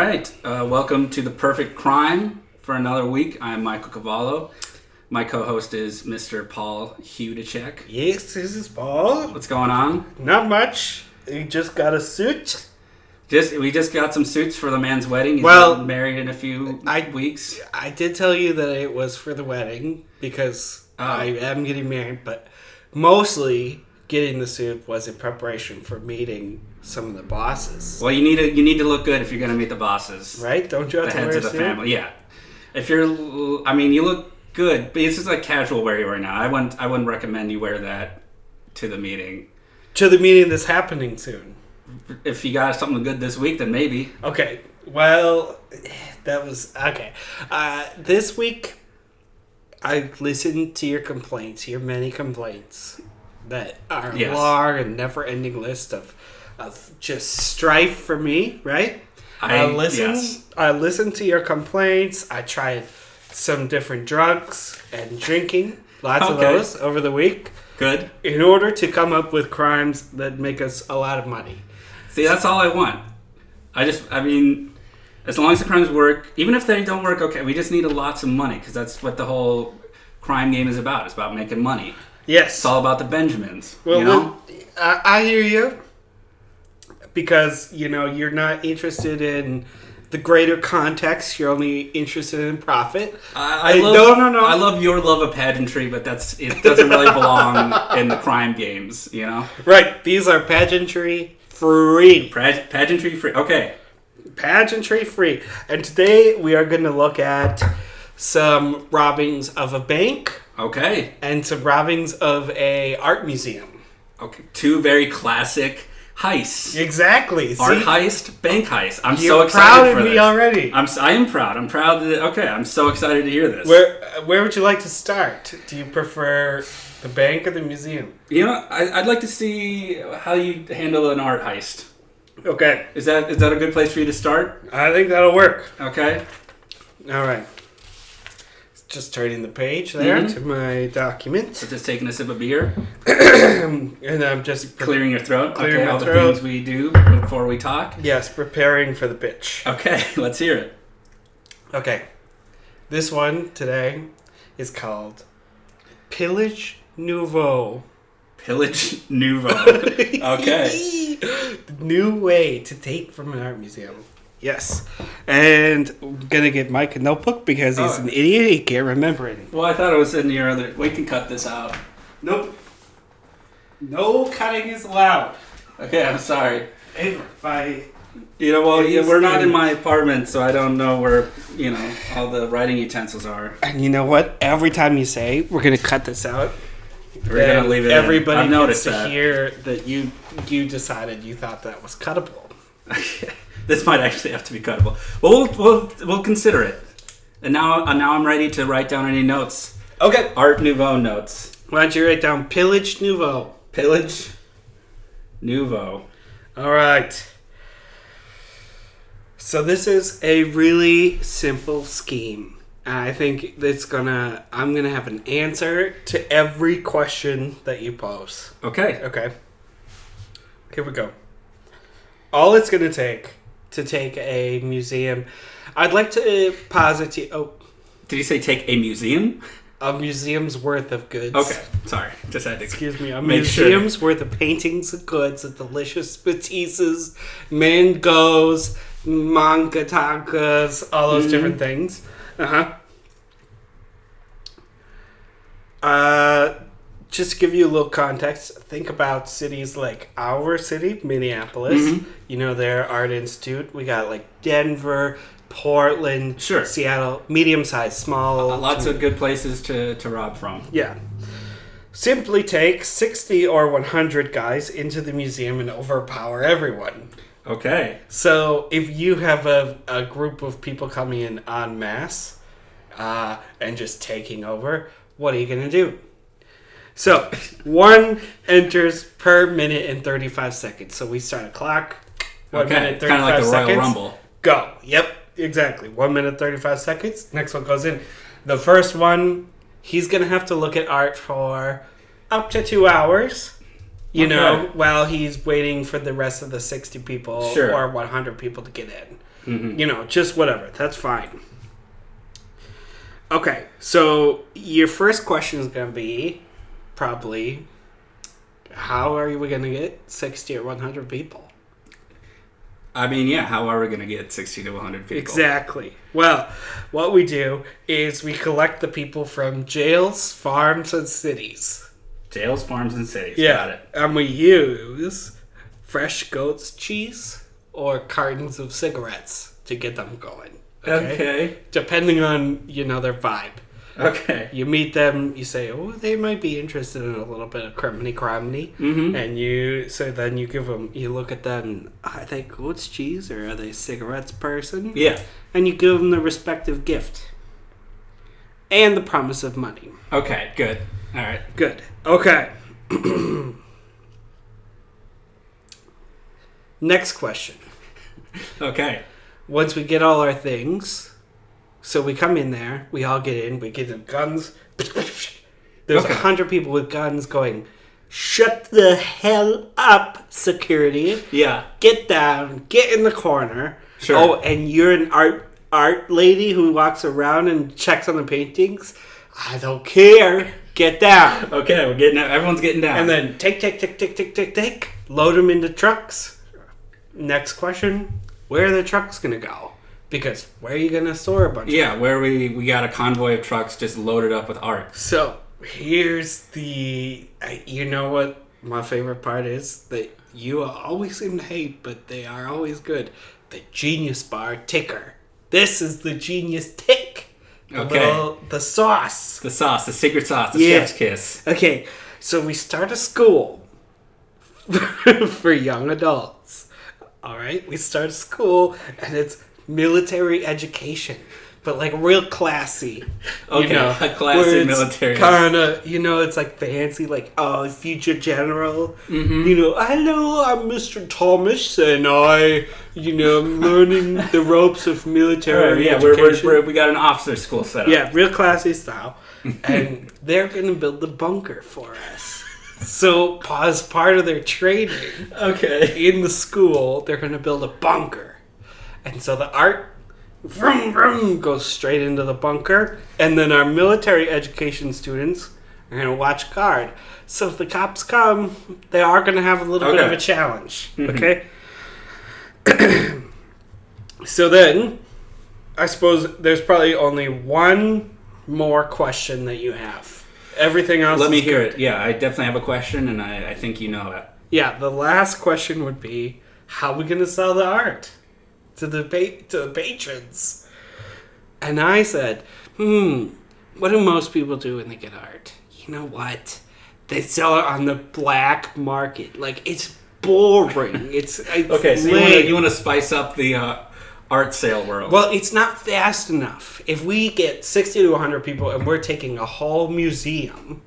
All right, welcome to The Perfect Crime for another week. I'm Michael Cavallo. My co-host is Mr. Paul Hudacek. Yes, this is Paul. What's going on? Not much. We just got a suit. We just got some suits for the man's wedding. He's getting married in a few weeks. I did tell you that it was for the wedding because I am getting married, but mostly getting the suit was in preparation for meeting some of the bosses. Well, you need to look good if you're going to meet the bosses, right? Don't you have the to heads wear of the a suit? family? Yeah. If you're, you look good, but it's just like casual wear right now. I wouldn't recommend you wear that to the meeting. To the meeting that's happening soon. If you got something good this week, then maybe. Okay. Well, that was okay. This week, I listened to your complaints, your many complaints that are a long and never-ending list of just strife for me. Right? I listened to your complaints. I tried some different drugs and drinking, lots of those over the week. Good. In order to come up with crimes that make us a lot of money. See, that's all I want. As long as the crimes work, even if they don't work, okay, we just need lots of money because that's what the whole crime game is about. It's about making money. Yes. It's all about the Benjamins, well, you know? I hear you because, you're not interested in the greater context. You're only interested in profit. I love your love of pageantry, but it doesn't really belong in the crime games, you know? Right. These are pageantry free. Pageantry free. Okay. Pageantry free. And today we are going to look at some robbings of a bank. Okay. And some robbings of a art museum. Okay. Two very classic heists. Exactly. Art heist, bank heist. I'm You're so excited for this. You're proud of me already. I am proud. I'm proud that. Okay, I'm so excited to hear this. Where would you like to start? Do you prefer the bank or the museum? I'd like to see how you handle an art heist. Okay. Is that a good place for you to start? I think that'll work. Okay. All right. Just turning the page there to my document. So just taking a sip of beer. And I'm just clearing your throat. Clearing my all throat. The things we do before we talk. Yes, preparing for the pitch. Okay, let's hear it. Okay. This one today is called Pillage Nouveau. Pillage Nouveau. Okay. The new way to take from an art museum. Yes. And I'm going to give Mike a notebook because he's an idiot. He can't remember it. Well, I thought it was in your other... We can cut this out. Nope. No cutting is allowed. Okay, I'm sorry. We're not in my apartment, so I don't know where, all the writing utensils are. And you know what? Every time you say, we're going to cut this out, we're going to leave it everybody in. gets to hear that you decided you thought that was cuttable. This might actually have to be cuttable. Well, we'll consider it. And now I'm ready to write down any notes. Okay. Art Nouveau notes. Why don't you write down Pillage Nouveau? Pillage Nouveau. All right. So this is a really simple scheme. And I think I'm going to have an answer to every question that you pose. Okay. Here we go. All it's going to take a museum. I'd like to posit you... Oh. Did you say take a museum? A museum's worth of goods. Okay. Sorry. Just had to... Excuse me. A museum's worth of paintings of goods, of delicious batises, mangoes, manga all those different things. Just to give you a little context, think about cities like our city, Minneapolis. Their art institute. We got like Denver, Portland, Seattle, medium-sized, small. Lots of good places to rob from. Yeah. Simply take 60 or 100 guys into the museum and overpower everyone. Okay. So if you have a group of people coming in en masse and just taking over, what are you going to do? So, one enters per minute and 35 seconds. So we start a clock. 1 minute, 35 seconds. Kind of like the Royal Rumble. Go. Yep, exactly. 1 minute, 35 seconds. Next one goes in. The first one, he's going to have to look at art for up to 2 hours. While he's waiting for the rest of the 60 people or 100 people to get in. Mm-hmm. Just whatever. That's fine. Okay, so your first question is going to be probably, how are we going to get 60 or 100 people? I mean, yeah, how are we going to get 60 to 100 people? Exactly. Well, what we do is we collect the people from jails, farms, and cities. Jails, farms, and cities. Yeah. Got it. And we use fresh goat's cheese or cartons of cigarettes to get them going. Okay. Depending on, their vibe. Okay. You meet them, you say, oh, they might be interested in a little bit of criminy. Mm-hmm. And then you give them, you look at them, are they goat's cheese or are they cigarettes person? Yeah. And you give them the respective gift. And the promise of money. Okay, good. All right. Good. Okay. Next question. Okay. Once we get all our things, so we come in there, we all get in, we get the guns. There's 100 people with guns going, shut the hell up, security. Yeah. Get down, get in the corner. Sure. Oh, and you're an art lady who walks around and checks on the paintings. I don't care. Get down. Okay, everyone's getting down. And then take. Load them into trucks. Next question. Where are the trucks going to go? Because where are you going to store a bunch of them? Where we got a convoy of trucks just loaded up with art. So, here's the... You know what my favorite part is? That you always seem to hate, but they are always good. The Genius Bar ticker. This is the Genius tick. The sauce. The sauce, the secret sauce, the chef's kiss. Okay, so we start a school for young adults. All right, we start a school, and it's military education, but like real classy. Okay, a classy military. Kind of, it's like fancy, like future general. Mm-hmm. Hello, I'm Mr. Thomas, and I'm learning the ropes of military education. We got an officer school set up. Yeah, real classy style, and they're gonna build the bunker for us. So, as part of their training, in the school, they're gonna build a bunker, and so the art. Vroom, vroom, goes straight into the bunker, and then our military education students are going to watch guard. So if the cops come, they are going to have a little bit of a challenge. Mm-hmm. Okay? So then, I suppose there's probably only one more question that you have. Everything else Let me hear it. Yeah, I definitely have a question, and I think you know it. Yeah, the last question would be, how are we going to sell the art? To the patrons. And I said, what do most people do when they get art? You know what? They sell it on the black market. Like, it's boring. It's okay, so you want to spice up the art sale world. Well, it's not fast enough. If we get 60 to 100 people and we're taking a whole museum,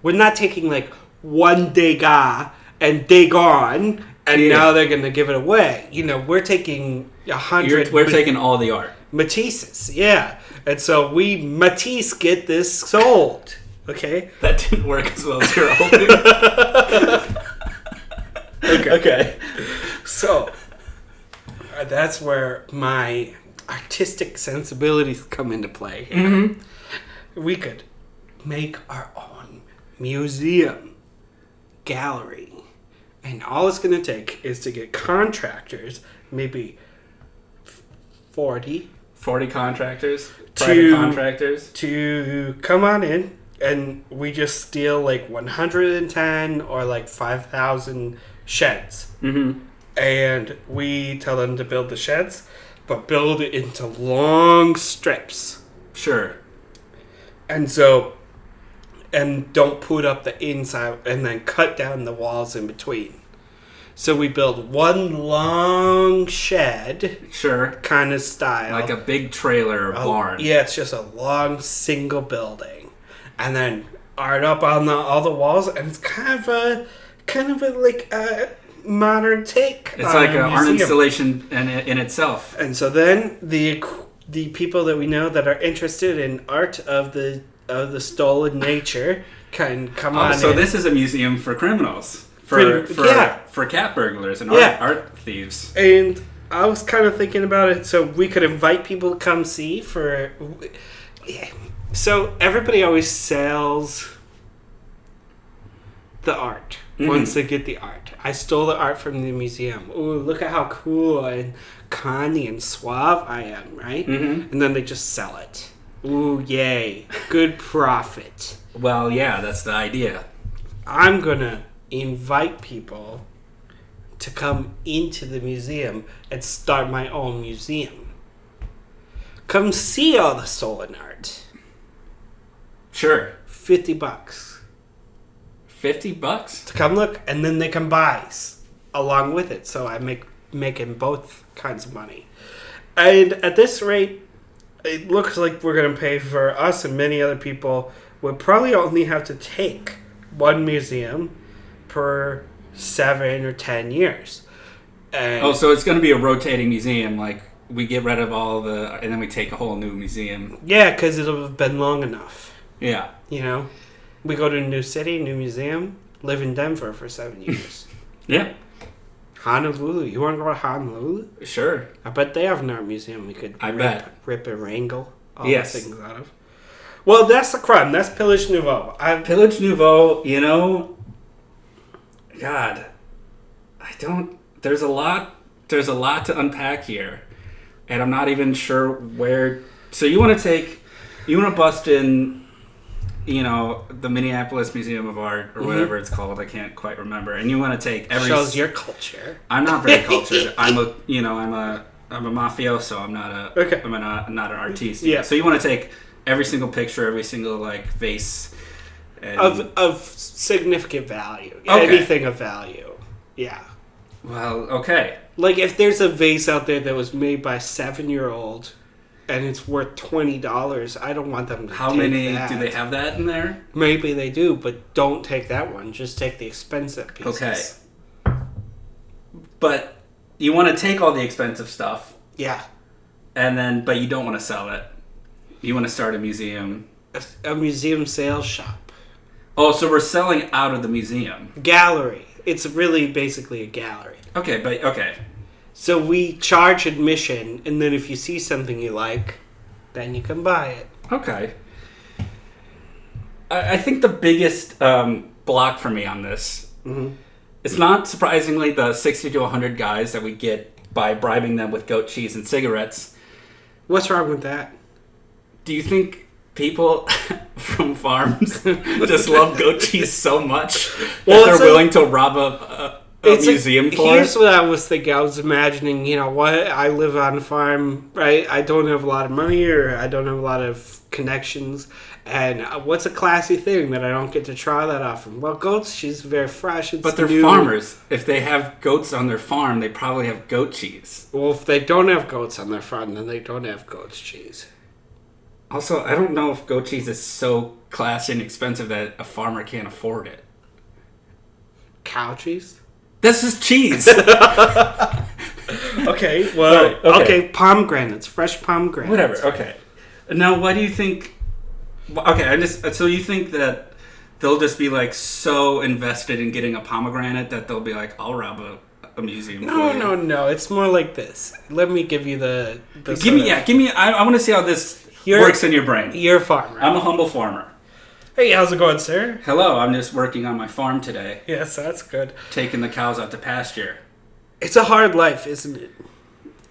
we're not taking like one Degas and they gone, and now they're going to give it away. We're taking 100... We're taking all the art. Matisses, yeah. And so we Matisse get this sold. Okay? That didn't work as well as you're hoping. Okay. So, that's where my artistic sensibilities come into play. Mm-hmm. We could make our own museum, gallery. And all it's going to take is to get contractors, maybe 40 contractors, private contractors, to come on in, and we just steal like 110 or like 5,000 sheds. Mm-hmm. And we tell them to build the sheds, but build it into long strips. Sure. And so... And don't put up the inside and then cut down the walls in between. So we build one long shed. Sure. Kind of style. Like a big trailer or barn. Yeah, it's just a long single building. And then art up on all the walls. And it's kind of a like a modern take. It's like an art installation in itself. And so then the people that we know that are interested in art of the stolen nature can come on. So in. this is a museum for criminals, for cat burglars and art thieves. And I was kind of thinking about it, so we could invite people to come see for... So everybody always sells the art once they get the art. I stole the art from the museum. Ooh, look at how cool and canny and suave I am, right? Mm-hmm. And then they just sell it. Ooh, yay. Good profit. Well, yeah, that's the idea. I'm going to invite people to come into the museum and start my own museum. Come see all the stolen art. Sure. $50. $50? To come look, and then they can buy along with it. So I making both kinds of money. And at this rate, it looks like we're going to pay for us and many other people. We'll probably only have to take one museum per 7 or 10 years. And so it's going to be a rotating museum. Like, we get rid of all and then we take a whole new museum. Yeah, because it'll have been long enough. Yeah. You know? We go to a new city, new museum, live in Denver for 7 years. Yeah. Honolulu. You want to go to Honolulu? Sure. I bet they have an art museum we could rip and wrangle all the things out of. Well, that's the crime. That's Pillage Nouveau. Pillage Nouveau, God, there's a lot to unpack here. And I'm not even sure where. So you want to bust in, the Minneapolis Museum of Art or whatever it's called. I can't quite remember. And you want to take every. Shows your culture. I'm not very cultured. I'm a mafioso. I'm not not an artiste. Yeah. So you want to take every single picture, every single vase. Of significant value. Okay. Anything of value. Yeah. Well, okay. Like if there's a vase out there that was made by a 7-year-old and it's worth $20, I don't want them to How take many that. do they have that in there? Maybe they do, but don't take that one. Just take the expensive pieces. Okay. But you want to take all the expensive stuff. Yeah. But you don't want to sell it. You want to start a museum. A museum sales shop. Oh, so we're selling out of the museum. Gallery. It's really basically a gallery. Okay. So we charge admission, and then if you see something you like, then you can buy it. Okay. I think the biggest block for me on this, it's not surprisingly the 60 to 100 guys that we get by bribing them with goat cheese and cigarettes. What's wrong with that? Do you think people from farms just love goat cheese so much that they're willing to rob a museum for? Here's what I was thinking. I was imagining, I live on a farm, right? I don't have a lot of money or I don't have a lot of connections. And what's a classy thing that I don't get to try that often? Well, goat's cheese is very fresh. But they're farmers. If they have goats on their farm, they probably have goat cheese. Well, if they don't have goats on their farm, then they don't have goat's cheese. Also, I don't know if goat cheese is so classy and expensive that a farmer can't afford it. Cow cheese? This is cheese. Okay, well, right, okay, pomegranates, fresh pomegranates. Whatever. Okay. Now, why do you think? Okay, so you think that they'll just be so invested in getting a pomegranate that they'll be like, I'll rob a museum. No. It's more like this. Let me give you the give me. I want to see how this works in your brain. You're a farmer. I'm a humble farmer. Hey, how's it going, sir? Hello, I'm just working on my farm today. Yes, that's good. Taking the cows out to pasture. It's a hard life, isn't it?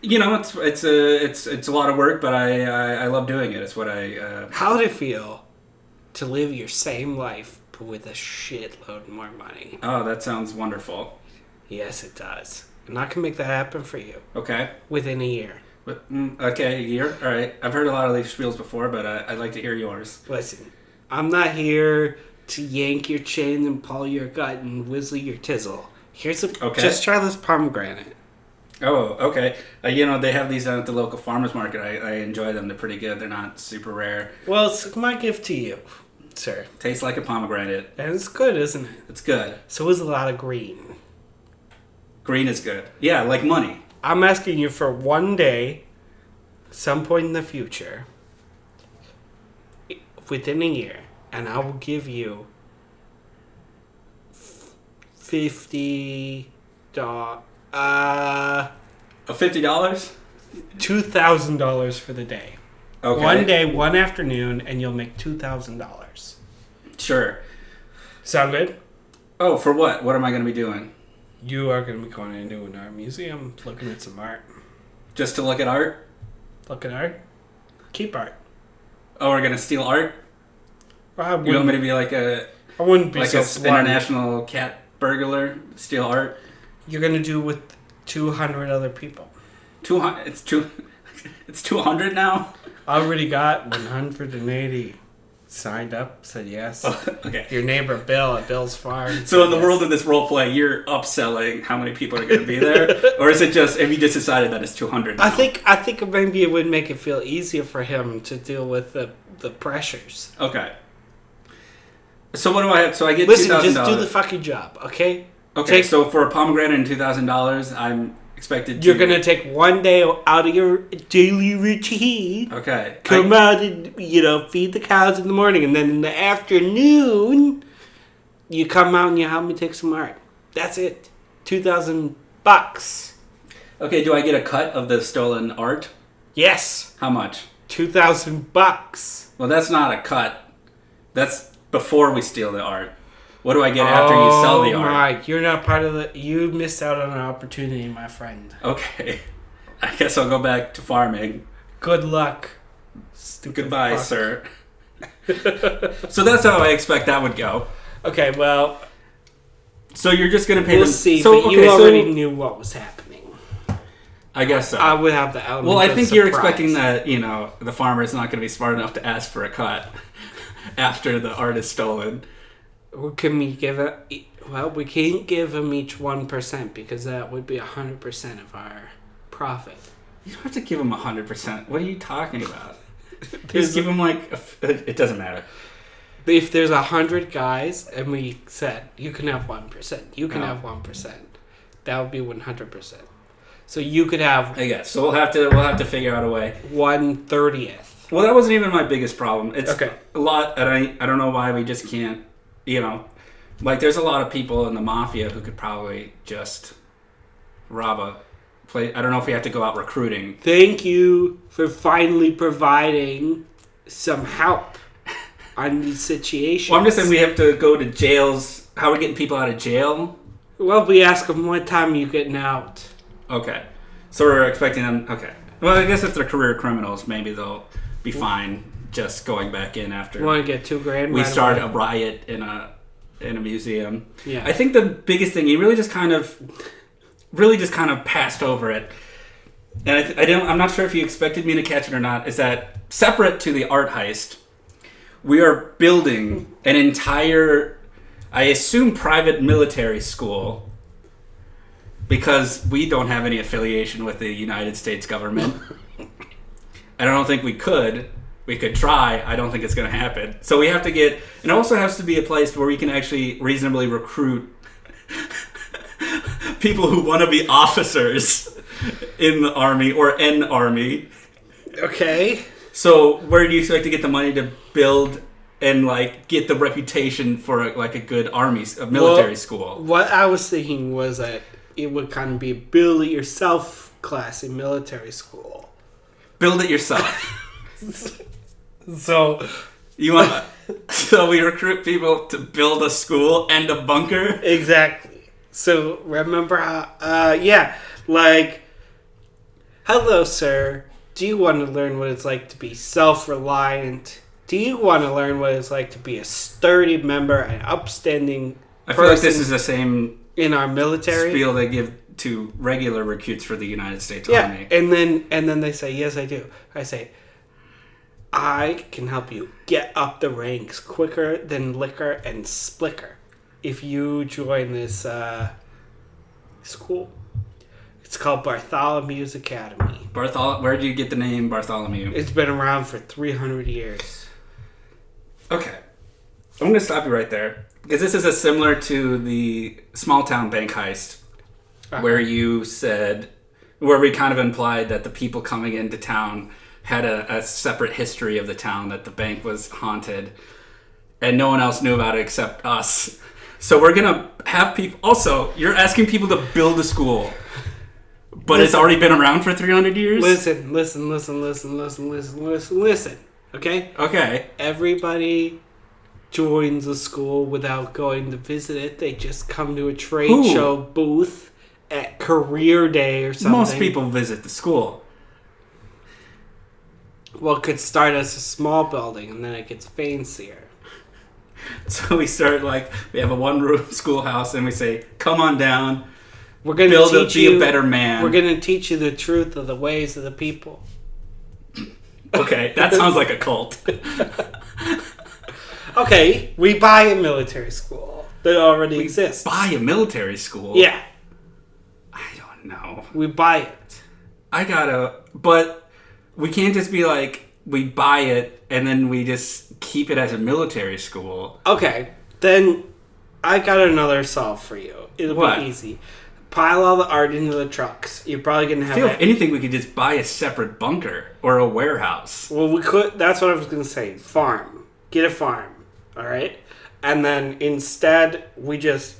It's a lot of work, but I love doing it. It's what I. How would it feel to live your same life but with a shitload more money? Oh, that sounds wonderful. Yes, it does. And I can make that happen for you. Okay. Within a year. Okay, a year? All right. I've heard a lot of these spiels before, but I'd like to hear yours. Listen, I'm not here to yank your chain and pull your gut and whistle your tizzle. Just try this pomegranate. Oh, okay. They have these at the local farmers market. I enjoy them. They're pretty good. They're not super rare. Well, it's my gift to you, sir. Tastes like a pomegranate. And it's good, isn't it? It's good. So is a lot of green. Green is good. Yeah, like money. I'm asking you for one day, some point in the future, within a year, and I will give you $50. $50? $2,000 for the day. Okay. One day, one afternoon, and you'll make $2,000. Sure. Sound good? Oh, for what? What am I going to be doing? You are going to be going into an art museum, looking at some art. Just to look at art? Look at art? Keep art. Oh, we're going to steal art? Well, You want me to be like a... I wouldn't be like so an smart. international cat burglar? Steal art? You're going to do with 200 other people. 200? It's 200 now? I already got 180 signed up, said yes. Oh, okay. Your neighbor Bill at Bill's Farm. So in the world of this role play, you're upselling how many people are going to be there? Or is it just, have you just decided that it's 200 now? I think maybe it would make it feel easier for him to deal with the pressures. Okay. So what do I have? So I get $2,000. Listen, just do the fucking job, okay? Okay, so for a pomegranate and $2,000, I'm expected to... You're going to take one day out of your daily routine. Okay. Come out and, feed the cows in the morning. And then in the afternoon, you come out and you help me take some art. That's it. $2,000. Okay, do I get a cut of the stolen art? Yes. How much? $2,000. Well, that's not a cut. That's before we steal the art. What do I get after you sell the art? Oh, Mike, you're not part of the... You missed out on an opportunity, my friend. Okay. I guess I'll go back to farming. Good luck. Stupid Goodbye, fuck. sir. So that's how I expect that would go. Okay, well... So you're just going to pay We'll them... see, so, but you already knew what was happening. I guess so. I would have the element Well, I of think you're surprise. expecting that, the farmer's not going to be smart enough to ask for a cut after the art is stolen. Or can we give it... Well, we can't give them each 1% because that would be 100% of our profit. You don't have to give them 100%. What are you talking about? Just give them it doesn't matter. If there's 100 guys and we said, you can have 1%, you can have 1%, that would be 100%. So you could have... I guess. So we'll have to figure out a way. 1/30th. Well, that wasn't even my biggest problem. It's Okay. a lot, and I don't know why we just can't, there's a lot of people in the mafia who could probably just rob a place. I don't know if we have to go out recruiting. Thank you for finally providing some help on these situations. Well, I'm just saying we have to go to jails. How are we getting people out of jail? Well, we ask them, what time are you getting out? Okay. So we're expecting them... Okay. Well, I guess if they're career criminals, maybe they'll be fine just going back in after... You want to get $2,000 we right start away? a riot in a museum. Yeah. I think the biggest thing, you really just kind of passed over it. And I'm not sure if you expected me to catch it or not, is that separate to the art heist, we are building an entire, I assume, private military school because we don't have any affiliation with the United States government. I don't think we could. We could try. I don't think it's going to happen. So we have to get... And it also has to be a place where we can actually reasonably recruit people who want to be officers in the army or an army. Okay. So where do you expect to get the money to build and get the reputation for a good military school? What I was thinking was that it would kind of be a build it yourself class in military school. Build it yourself. So so we recruit people to build a school and a bunker? Exactly. So remember how hello sir, do you want to learn what it's like to be self-reliant? Do you want to learn what it's like to be a sturdy member and upstanding I feel like this is the same in our military spiel they give to regular recruits for the United States yeah, Army. and then they say, yes, I do. I say, I can help you get up the ranks quicker than liquor and splicker if you join this school. It's called Bartholomew's Academy. Where did you get the name Bartholomew? It's been around for 300 years. Okay. I'm going to stop you right there. Because this is similar to the small town bank heist where you said, where we kind of implied that the people coming into town had a separate history of the town, that the bank was haunted, and no one else knew about it except us. So we're going to have people... Also, you're asking people to build a school. But it's already been around for 300 years? Listen. Okay? Okay. Everybody joins a school without going to visit it. They just come to a trade show booth at career day or something. Most people visit the school. Well, it could start as a small building and then it gets fancier. So we start we have a one-room schoolhouse and we say, come on down. We're going to be a better man. We're going to teach you the truth of the ways of the people. Okay, that sounds like a cult. Okay, we buy a military school that already exists. Buy a military school? Yeah. I don't know. We buy it. But we can't just be we buy it and then we just keep it as a military school. Okay, then I got another solve for you. It'll be easy. Pile all the art into the trucks. You're probably going to have... If anything, we could just buy a separate bunker or a warehouse. Well, we could... That's what I was going to say. Farm. Get a farm. All right? And then instead, we just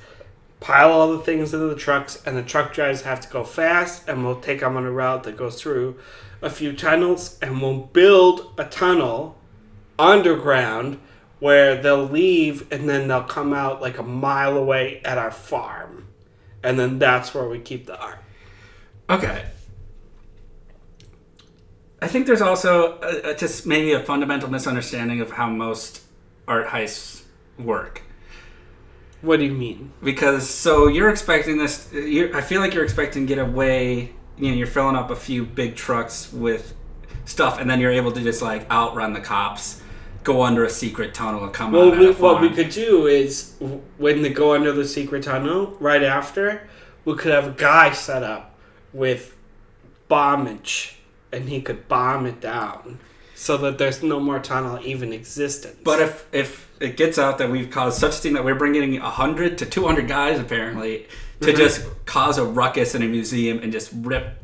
pile all the things into the trucks, and the truck drivers have to go fast, and we'll take them on a route that goes through a few tunnels, and we'll build a tunnel underground where they'll leave, and then they'll come out a mile away at our farm. And then that's where we keep the art. Okay. I think there's also just maybe a fundamental misunderstanding of how most art heists work. What do you mean? Because, you're expecting this... I feel like you're expecting to get away... you're filling up a few big trucks with stuff, and then you're able to just, outrun the cops, go under a secret tunnel, and come out at a farm. What we could do is, when they go under the secret tunnel, right after, we could have a guy set up with bombage, and he could bomb it down, so that there's no more tunnel even existence. But if it gets out that we've caused such a thing that we're bringing 100 to 200 guys, apparently, to just cause a ruckus in a museum and just rip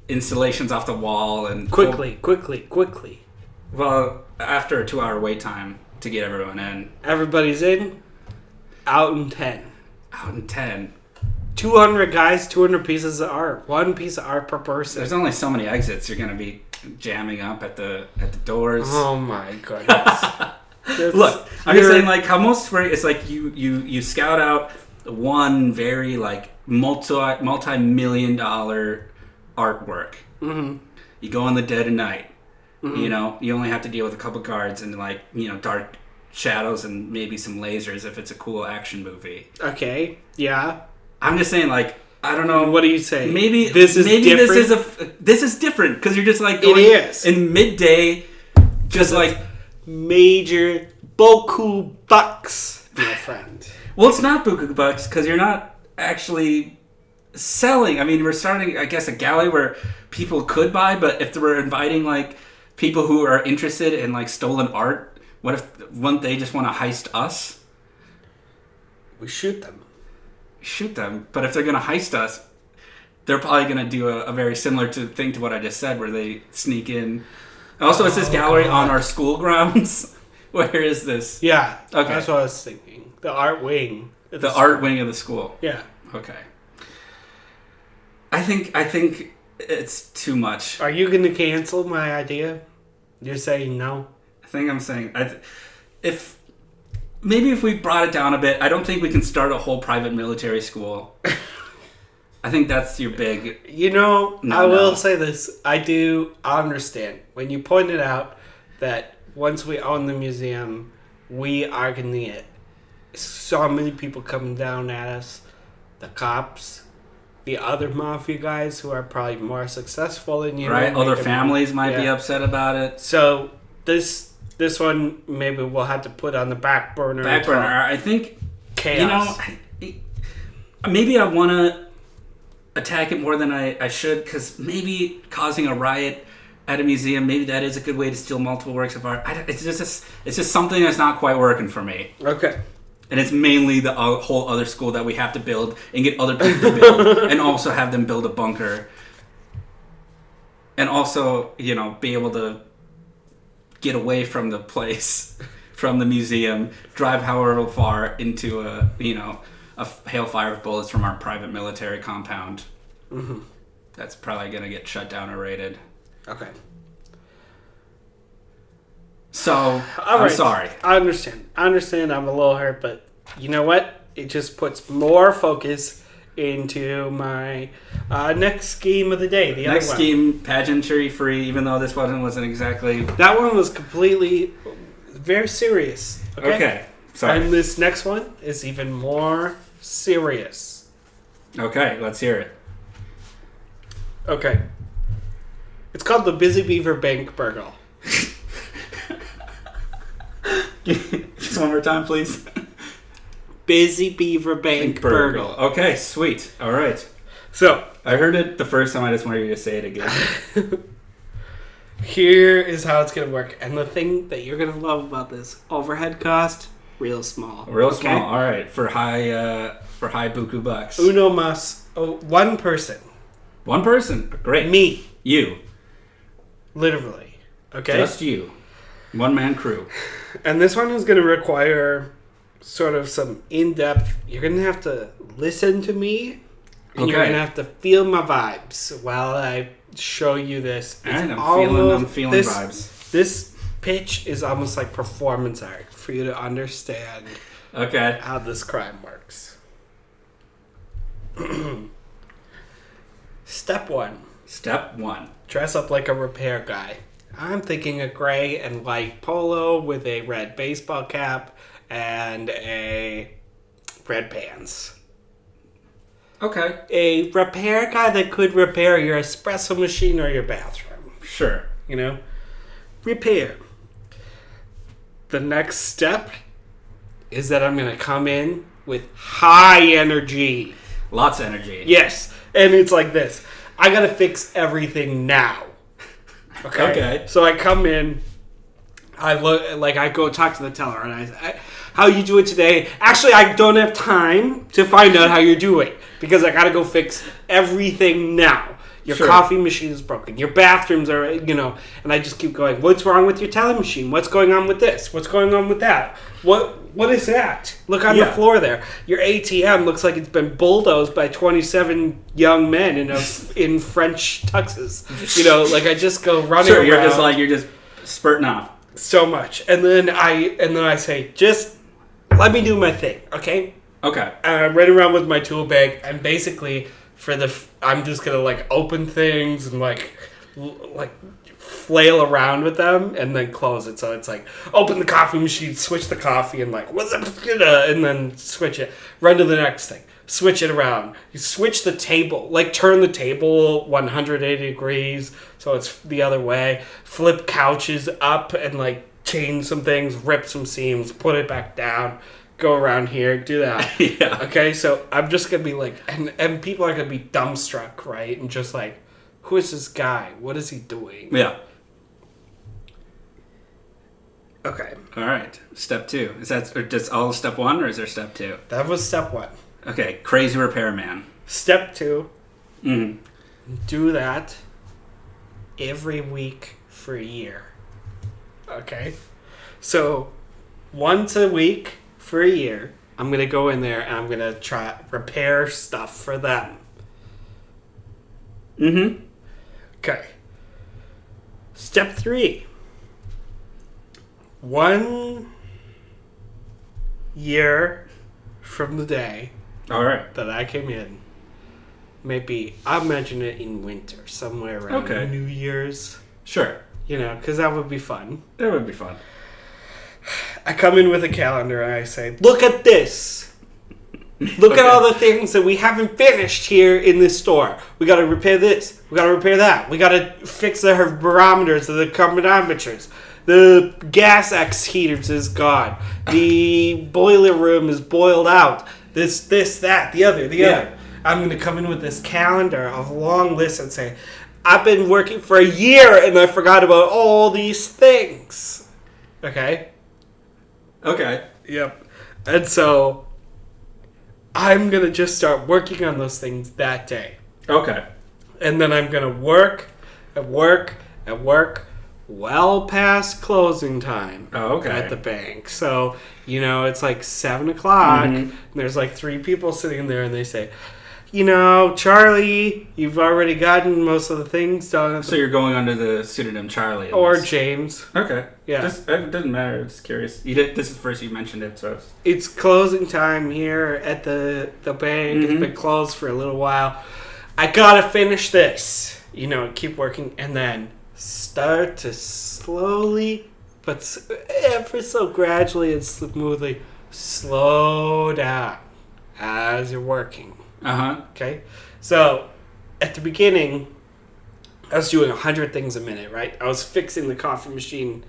installations off the wall and... Quickly. Well, after a 2-hour wait time to get everyone in. Everybody's in. Out in 10. 200 guys, 200 pieces of art. 1 piece of art per person. There's only so many exits you're going to be jamming up at the doors. Oh my goodness. Look, I'm just saying how most it's you scout out one very multi-million dollar artwork. Mm-hmm. You go in the dead of night. Mm-hmm. You only have to deal with a couple guards and dark shadows and maybe some lasers if it's a cool action movie. Okay, yeah. I'm just saying I don't know. What do you say? Maybe this is different because you're just going it is in midday, just major boku bucks, my friend. Well, it's not buku bucks because you're not actually selling. I mean, we're starting, I guess, a gallery where people could buy, but if we're inviting people who are interested in stolen art, wouldn't they just want to heist us? We shoot them. But if they're going to heist us, they're probably going to do a very similar thing to what I just said, where they sneak in. Also, it's this gallery on our school grounds. Where is this? Yeah, okay. That's what I was thinking. The art wing. The art wing of the school. Yeah. Okay. I think it's too much. Are you going to cancel my idea? You're saying no? I think I'm saying if we brought it down a bit, I don't think we can start a whole private military school. I think that's your big... I will say this. I understand. When you pointed out that once we own the museum, we are going to get so many people coming down at us. The cops, the other mafia guys who are probably more successful than you. Right, other families might be upset about it. So this one, maybe we'll have to put on the back burner. I think... Chaos. Maybe I want to attack it more than I should, because maybe causing a riot at a museum, maybe that is a good way to steal multiple works of art. It's just something that's not quite working for me. Okay. And it's mainly the whole other school that we have to build and get other people to build and also have them build a bunker. And also, be able to get away from the place, from the museum, drive however far into a hailfire of bullets from our private military compound. Mm-hmm. that's probably going to get shut down or raided. Okay. So, I'm sorry. I understand. I'm a little hurt, but you know what? It just puts more focus into my next scheme of the day. The next scheme, pageantry free, even though this one wasn't exactly... That one was completely very serious. Okay. Sorry. And this next one is even more serious. Okay, let's hear it. Okay. It's called the Busy Beaver Bank Burgle. Just one more time, please. Busy Beaver Bank Burgle. Okay, sweet. All right. So, I heard it the first time. I just wanted you to say it again. Here is how it's going to work. And the thing that you're going to love about this, overhead cost, real small. Real small. All right. For high buku bucks. Uno mas. Oh, one person. One person. Great. Me. You. Literally. Okay? Just you. One-man crew. And this one is going to require sort of some in-depth... You're going to have to listen to me. And you're going to have to feel my vibes while I show you this. I'm feeling vibes. This pitch is almost like performance art for you to understand how this crime works. Step one. Dress up like a repair guy. I'm thinking a gray and white polo with a red baseball cap and a red pants. Okay. A repair guy that could repair your espresso machine or your bathroom. Sure. You know? Repair. The next step is that I'm going to come in with high energy. Lots of energy. Yes. And it's like this. I got to fix everything now. Okay. So I come in, I go talk to the teller, and I how you doing today? Actually, I don't have time to find out how you're doing because I gotta go fix everything now. Your coffee machine is broken. Your bathrooms are, and I just keep going. What's wrong with your telling machine? What's going on with this? What's going on with that? What is that? Look on the floor there. Your ATM looks like it's been bulldozed by 27 young men in French tuxes. I just go running around. You're just spurting off so much, and then I say, just let me do my thing, okay? Okay. And I run around with my tool bag, and basically I'm just gonna open things and flail around with them and then close it. So it's open the coffee machine, switch the coffee, and what's up, and then switch it. Run to the next thing. Switch it around. You switch the table, turn the table 180 degrees so it's the other way. Flip couches up and change some things, rip some seams, put it back down. Go around here, do that. Yeah. Okay, so I'm just gonna be and people are gonna be dumbstruck, right? And just who is this guy? What is he doing? Yeah. Okay. All right. Step 2. Is that just all step 1, or is there step 2? That was step 1. Okay. Crazy repairman. Step 2. Mm-hmm. Do that every week for a year. Okay. So once a week for a year, I'm going to go in there and I'm going to try repair stuff for them. Mm-hmm. Okay. Step 3. 1 year from the day that I came in, maybe I'll imagine it in winter, somewhere around New Year's. Sure. Because that would be fun. That would be fun. I come in with a calendar and I say, look at this. Look at all the things that we haven't finished here in this store. We got to repair this. We got to repair that. We got to fix the barometers, the chronometers. The gas X heaters is gone. The boiler room is boiled out. This, that, the other. I'm going to come in with this calendar of long lists and say, I've been working for a year and I forgot about all these things. Okay? Okay. Yep. And so I'm going to just start working on those things that day. Okay. And then I'm going to work well past closing time at the bank. So, it's 7 o'clock, and there's 3 people sitting there, and they say, Charlie, you've already gotten most of the things done. So you're going under the pseudonym Charlie. Or James. Okay. Yeah. It doesn't matter. I'm just curious. This is the first you mentioned it, so. It's closing time here at the bank. Mm-hmm. It's been closed for a little while. I gotta finish this. Keep working, and then start to slowly, but ever so gradually and smoothly, slow down as you're working. Uh-huh. Okay? So, at the beginning, I was doing 100 things a minute, right? I was fixing the coffee machine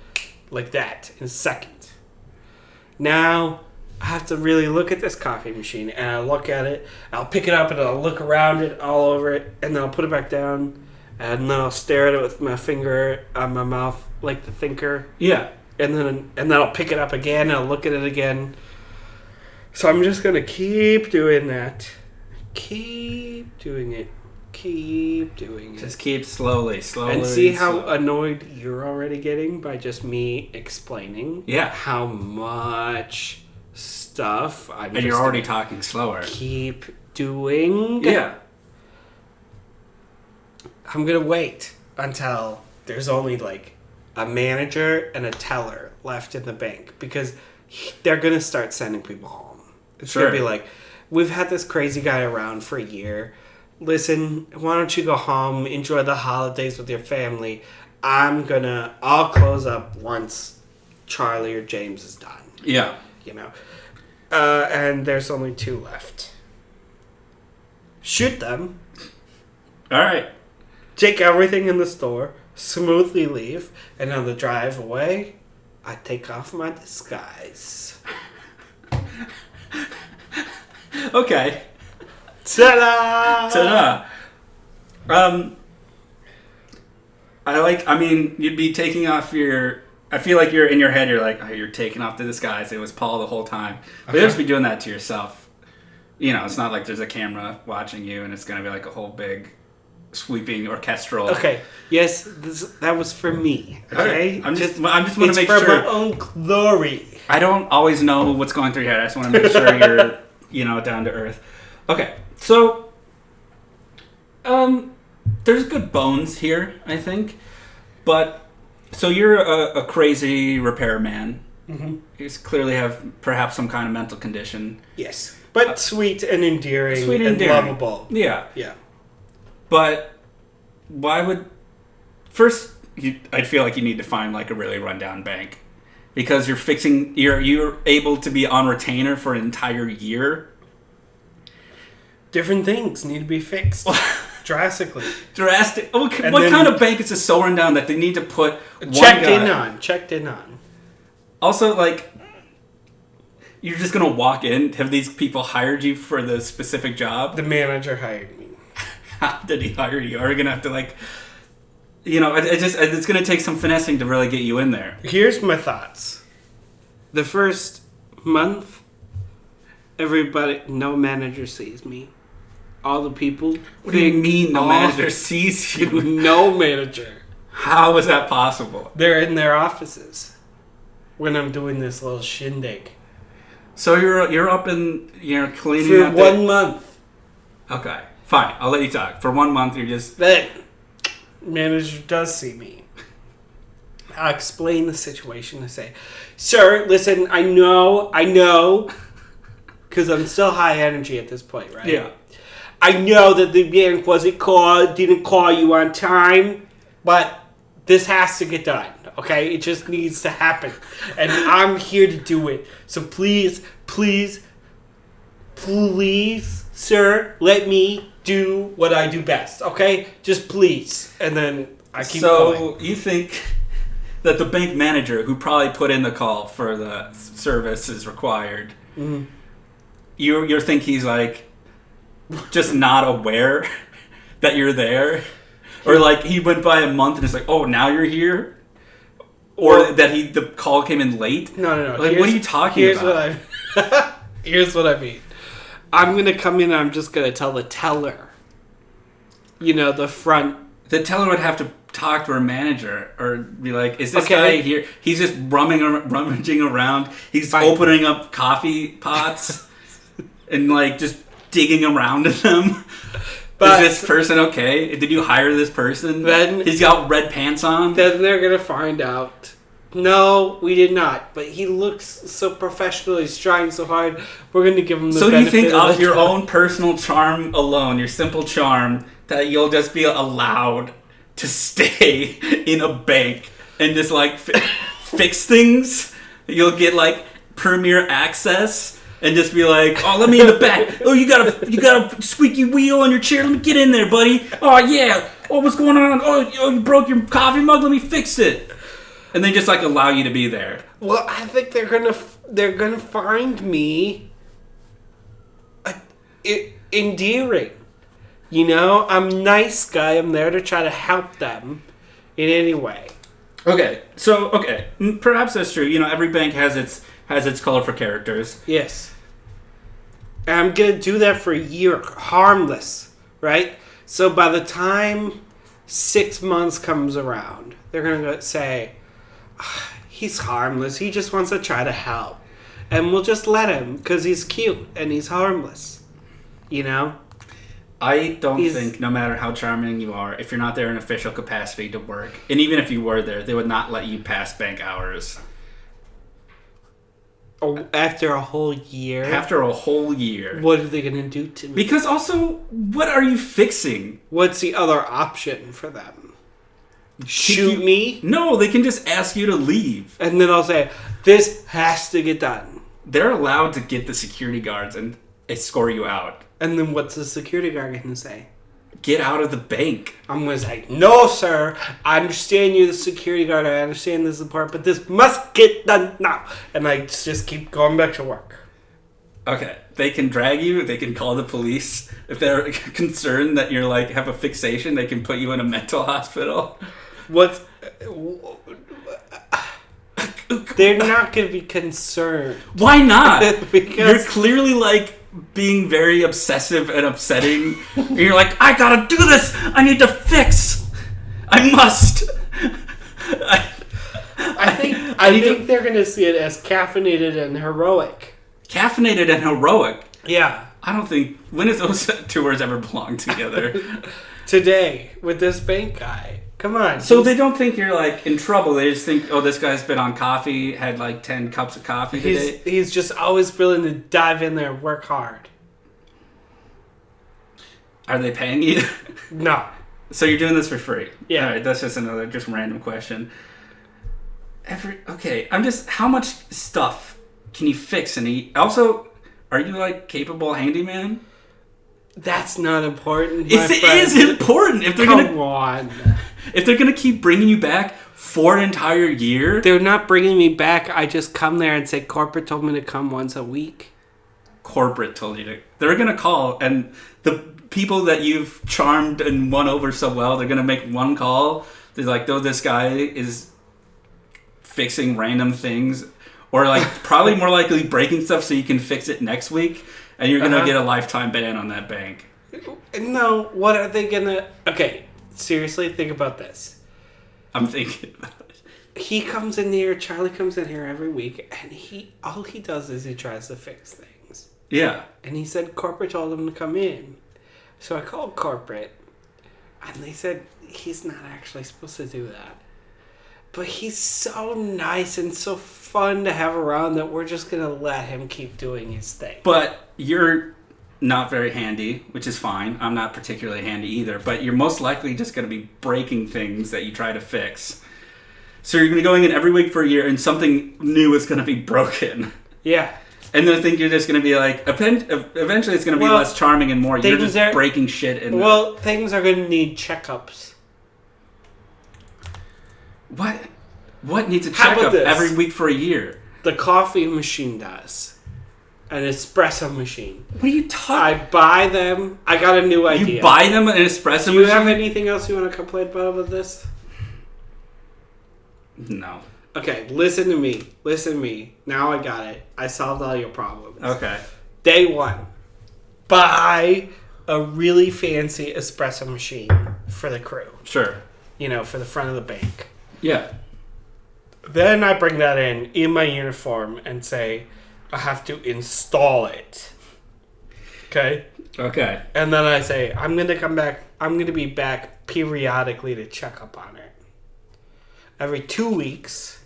like that in a second. Now, I have to really look at this coffee machine, and I look at it, I'll pick it up, and I'll look around it, all over it, and then I'll put it back down, and then I'll stare at it with my finger on my mouth like the thinker. Yeah. And then I'll pick it up again, and I'll look at it again. So I'm just going to keep doing that. Keep doing it. Keep doing it. Just keep slowly. And see how annoyed you're already getting by just me explaining how much stuff and you're already talking slower. Keep doing. Yeah. I'm going to wait until there's only like a manager and a teller left in the bank because they're going to start sending people home. It's going to be like, we've had this crazy guy around for a year. Listen, why don't you go home, enjoy the holidays with your family. I'll close up once Charlie or James is done. Yeah. And there's only 2 left. Shoot them. All right. Take everything in the store, smoothly leave, and on the drive away, I take off my disguise. Okay. Ta-da! Ta-da! You'd be taking off your... I feel like you're in your head, you're like, oh, you're taking off the disguise. It was Paul the whole time. But you'll just be doing that to yourself. It's not like there's a camera watching you and it's going to be like a whole big sweeping orchestral. Okay. Yes, that was for me. Okay? I just want to make sure. It's for my own glory. I don't always know what's going through your head. I just want to make sure you're, down to earth. Okay. So, there's good bones here, I think. But, so you're a crazy repairman. Mm-hmm. You clearly have perhaps some kind of mental condition. Yes. But sweet and endearing and lovable. Yeah. Yeah. But why would... First, I'd feel like you need to find like a really rundown bank. Because you're able to be on retainer for an entire year. Different things need to be fixed. Drastically. Drastic. Okay, what kind of bank is this so rundown that they need to put checked in on. Also, like, you're just going to walk in? Have these people hired you for the specific job? The manager hired me. How did he hire you? Are you going to have to, like... it's going to take some finessing to really get you in there. Here's my thoughts. The first month, no manager sees me. All the people... What do you mean no manager sees you? No manager. How is that possible? They're in their offices when I'm doing this little shindig. So you're up in... You're cleaning for 1 month. Okay. Fine. I'll let you talk. For 1 month, you're just... Then, manager does see me. I'll explain the situation. I say, sir, listen, I know, because I'm still high energy at this point, right? Yeah. I know that the bank didn't call you on time, but this has to get done, okay? It just needs to happen. And I'm here to do it. So please, sir, let me do what I do best, okay? Just please. And then I keep going. So you think that the bank manager who probably put in the call for the services required, you think he's like just not aware that you're there? Or like he went by a month and it's like, oh, now you're here? Or that the call came in late? No. Like, what are you talking about? Here's what I mean. I'm going to come in and I'm just going to tell the teller. The front. The teller would have to talk to her manager or be like, is this guy here? He's just rummaging around. He's opening up coffee pots and like just digging around in them. But is this person okay? Did you hire this person? Then he's got red pants on. Then they're gonna find out. No, we did not. But he looks so professional. He's trying so hard. We're going to give him the benefit. So you think of your own personal charm alone, your simple charm, that you'll just be allowed to stay in a bank and just like fix things? You'll get like premier access and just be like, oh, let me in the back. Oh, you got a squeaky wheel on your chair. Let me get in there, buddy. Oh yeah. Oh, what's going on? Oh, you broke your coffee mug. Let me fix it. And they just like allow you to be there. Well, I think they're gonna find me endearing. You know, I'm a nice guy. I'm there to try to help them in any way. Okay, so perhaps that's true. You know, every bank has its colorful characters. Yes. And I'm gonna do that for a year, harmless, right? So by the time 6 months comes around, they're gonna say, he's harmless. He just wants to try to help. And we'll just let him because he's cute and he's harmless. You know? I don't think, no matter how charming you are, if you're not there in official capacity to work, and even if you were there, they would not let you pass bank hours. Oh, after a whole year? After a whole year. What are they going to do to me? Because also, what are you fixing? What's the other option for them? Shoot me? No, they can just ask you to leave. And then I'll say, this has to get done. They're allowed to get the security guards and escort you out. And then what's the security guard going to say? Get out of the bank. I'm going to say, no, sir. I understand you're the security guard. I understand this is the part, but this must get done now. And I just keep going back to work. Okay. They can drag you. They can call the police. If they're concerned that you're like have a fixation, they can put you in a mental hospital. They're not going to be concerned. Why not? Because you're clearly like being very obsessive and upsetting. And you're like, I gotta do this. I need to fix. I must. I think they're going to see it as caffeinated and heroic. Caffeinated and heroic? Yeah. I don't think... When has those two words ever belonged together? Today, with this bank guy. Come on. So they don't think you're, like, in trouble. They just think, oh, this guy's been on coffee, had, like, 10 cups of coffee today. He's just always willing to dive in there and work hard. Are they paying you? No. So you're doing this for free? Yeah. All right, that's just another random question. How much stuff can you fix? And also, are you, like, capable handyman? That's not important. It is important. If they're if they're gonna keep bringing you back for an entire year, they're not bringing me back. I just come there and say, corporate told me to come once a week. Corporate told you to. They're gonna call, and the people that you've charmed and won over so well, they're gonna make one call. They're like, "Though this guy is fixing random things, or like probably more likely breaking stuff, so you can fix it next week." And you're going to get a lifetime ban on that bank. No, what are they going to... Okay, seriously, think about this. I'm thinking about it. He comes in here, Charlie comes in here every week, and all he does is he tries to fix things. Yeah. And he said corporate told him to come in. So I called corporate, and they said he's not actually supposed to do that. But he's so nice and so fun to have around that we're just going to let him keep doing his thing. But you're not very handy, which is fine. I'm not particularly handy either. But you're most likely just going to be breaking things that you try to fix. So you're going to be going in every week for a year and something new is going to be broken. Yeah. And then I think you're just going to be like, eventually it's going to be less charming and more. You're just breaking shit. Things are going to need checkups. What needs a checkup every week for a year? The coffee machine does. An espresso machine. What are you talking? I buy them. I got a new idea. You buy them an espresso machine? Do you have anything else you want to complain about with this? No. Okay, listen to me. Now I got it. I solved all your problems. Okay. Day one. Buy a really fancy espresso machine for the crew. Sure. You know, for the front of the bank. Yeah. Then I bring that in my uniform and say, I have to install it. Okay? Okay. And then I say, I'm going to come back. I'm going to be back periodically to check up on it. Every 2 weeks,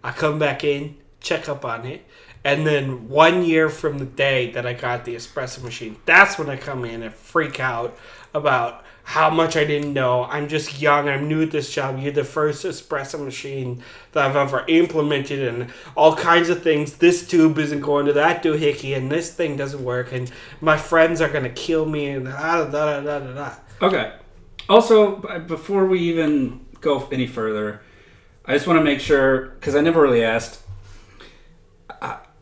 I come back in, check up on it. And then 1 year from the day that I got the espresso machine, that's when I come in and freak out about how much I didn't know. I'm just young. I'm new at this job. You're the first espresso machine that I've ever implemented and all kinds of things. This tube isn't going to that doohickey and this thing doesn't work and my friends are going to kill me and da-da-da-da-da-da. Okay. Also, before we even go any further, I just want to make sure, because I never really asked,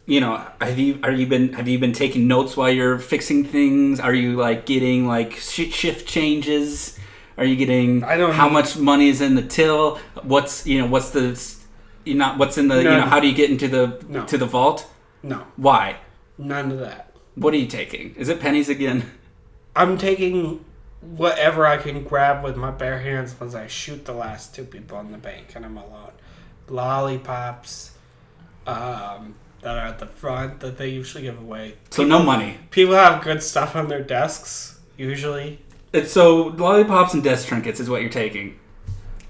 have you been taking notes while you're fixing things? Are you like getting like shift changes? Are you getting how much money is in the till? What's in the how do you get into to the vault? No. Why? None of that. What are you taking? Is it pennies again? I'm taking whatever I can grab with my bare hands once I shoot the last 2 people in the bank and I'm alone. Lollipops, that are at the front that they usually give away. So no money. People have good stuff on their desks, usually. So lollipops and desk trinkets is what you're taking.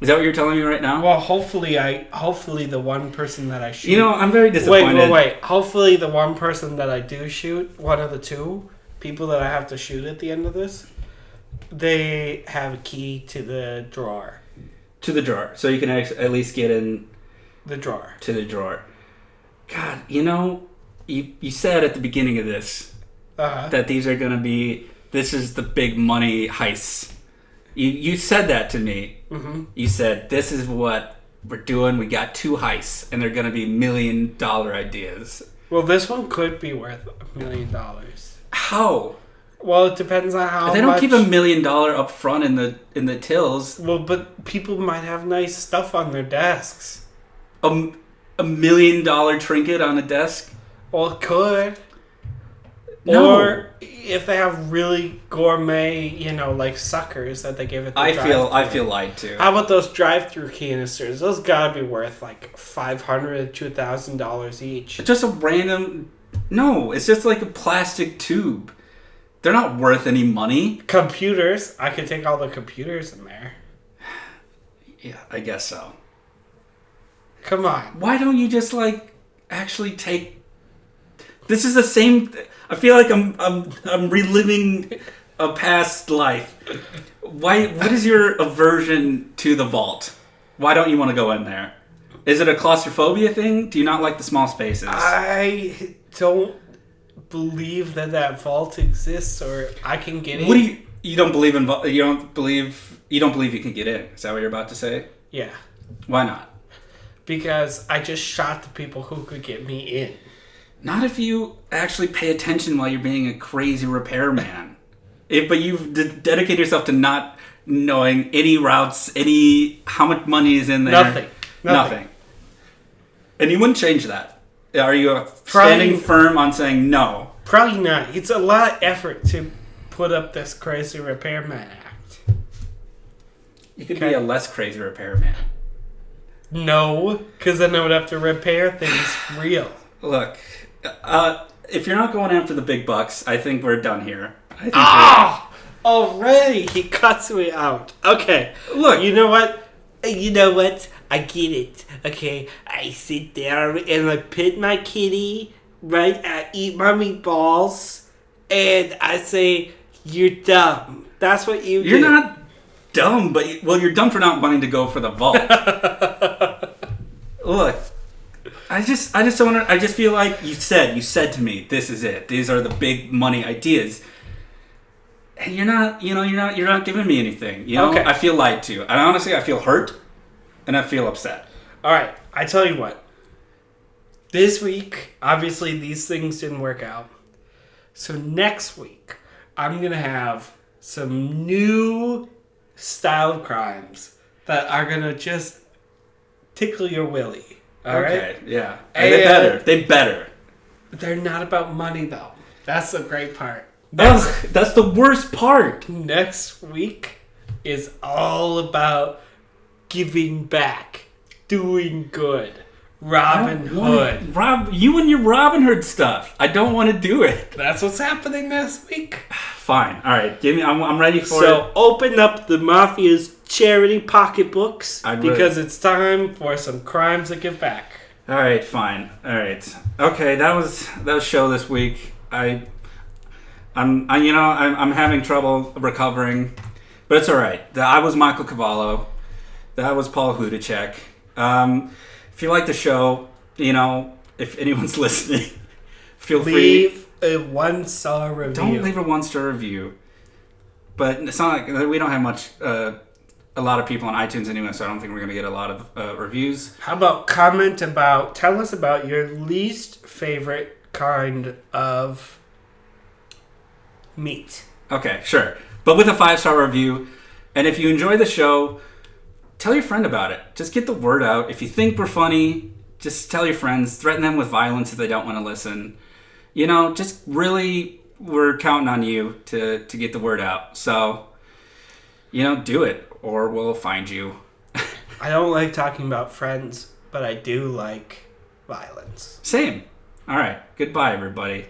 Is that what you're telling me right now? Well, hopefully the one person that I shoot... I'm very disappointed. Wait. Hopefully the one person that I do shoot, one of the 2 people that I have to shoot at the end of this, they have a key to the drawer. To the drawer. So you can at least get in... The drawer. To the drawer. God, you said at the beginning of this that these are going to be... This is the big money heists. You said that to me. Mm-hmm. You said, this is what we're doing. We got 2 heists, and they're going to be $1 million ideas. Well, this one could be worth $1 million. How? Well, it depends on how much... They don't keep $1 million up front in the tills. Well, but people might have nice stuff on their desks. $1 million trinket on a desk? Well, it could. No. Or if they have really gourmet, like suckers that they give at the drive-thru. I feel lied to. How about those drive-thru canisters? Those gotta be worth like $500 to $2,000 each. It's just a random... No, it's just like a plastic tube. They're not worth any money. Computers. I could take all the computers in there. Yeah, I guess so. Come on. Why don't you just actually take... This is the same... I feel like I'm reliving a past life. What is your aversion to the vault? Why don't you want to go in there? Is it a claustrophobia thing? Do you not like the small spaces? I don't believe that vault exists or I can get in. What do you don't believe in you don't believe you can get in? Is that what you're about to say? Yeah. Why not? Because I just shot the people who could get me in. Not if you actually pay attention while you're being a crazy repairman. But you've dedicated yourself to not knowing any routes, how much money is in there. Nothing. And you wouldn't change that. Are you standing firm on saying no? Probably not. It's a lot of effort to put up this crazy repairman act. You could be a less crazy repairman. No, because then I would have to repair things real. Look, if you're not going after the big bucks, I think we're done here. Already he cuts me out. Okay, look. You know what? I get it. Okay, I sit there and I pet my kitty, right? I eat my meatballs, and I say, "You're dumb." That's what you do. You're not dumb, but you're dumb for not wanting to go for the vault. Look, I just don't want to. I just feel like you said to me, "This is it. These are the big money ideas." And you're not giving me anything. Okay. I feel lied to. And honestly, I feel hurt, and I feel upset. All right, I tell you what. This week, obviously, these things didn't work out. So next week, I'm gonna have some new style crimes that are gonna just tickle your willy. All right? Yeah. And they better. They're not about money, though. That's the great part. That's the worst part. Next week is all about giving back, doing good, Robin Hood. You and your Robin Hood stuff. I don't want to do it. That's what's happening this week. Fine. All right. Give me. I'm ready for it. So open up the Mafia's charity pocketbooks because it's time for some crimes to give back. All right. Fine. All right. Okay. That was show this week. I'm having trouble recovering, but it's all right. I was Michael Cavallo. That was Paul Hudacek. If you like the show, if anyone's listening, feel free. Leave a 1-star review. Don't leave a 1-star review. But it's not like we don't have a lot of people on iTunes anyway, so I don't think we're going to get a lot of reviews. How about tell us about your least favorite kind of meat. Okay, sure. But with a 5-star review, and if you enjoy the show, tell your friend about it. Just get the word out. If you think we're funny, just tell your friends. Threaten them with violence if they don't want to listen. Just really, we're counting on you to get the word out. So, do it, or we'll find you. I don't like talking about friends, but I do like violence. Same. All right. Goodbye, everybody.